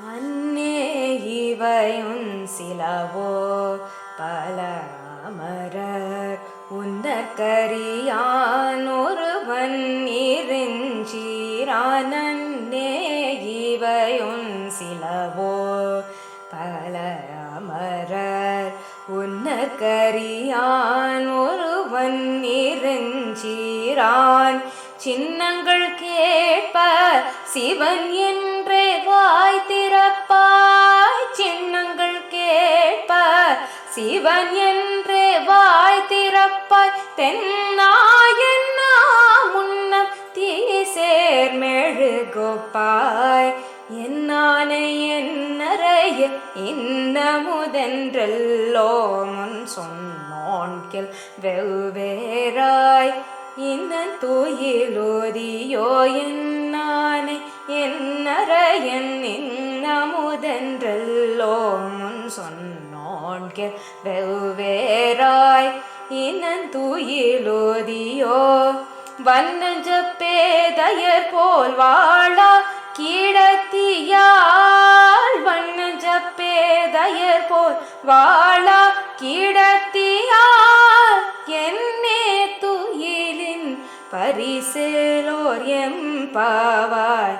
அன்னே இவையுன் சிலவோ பல அமரர் உன்னற்கரியான் ஒருவன் இருஞ்சீரான். அன்னே இவையுன் சிலவோ பல அமரர் உன்னற்கரியான் ஒருவன் இருஞ்சீரான். சின்னங்கள் கேட்ப சிவன் என்றே வாய் திறப்பாய். சின்னங்கள் கேட்ப சிவன் என்றே வாய் திறப்பாய். தென்னாயன்னா முன்னம் தீசேர் மெழுகொப்பாய். என்னானை என்னறைய இன்னமுதென்றெல்லோ முன் சொன்னோன்கில் வெவ்வேறாய். இன்னன் தூயிலோதியோ என்னானை என்னறையன் இன்னமுதென்றெல்லோ முன் சொன்னோன்கில் வெவ்வேறாய். இன்னன் தூயிலோதியோ வன்னஞ்ச பேதையர் போல் வாழா கீழத்தியாள். வன்னஞ்ச பேதையர் போல் வாழா கீழத்தியாள். என்னே துயிலின் பரிசேலோர் எம்பாவாய்.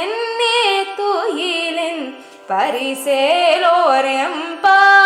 என்னே துயிலின் பரிசேலோர் எம்பாவாய்.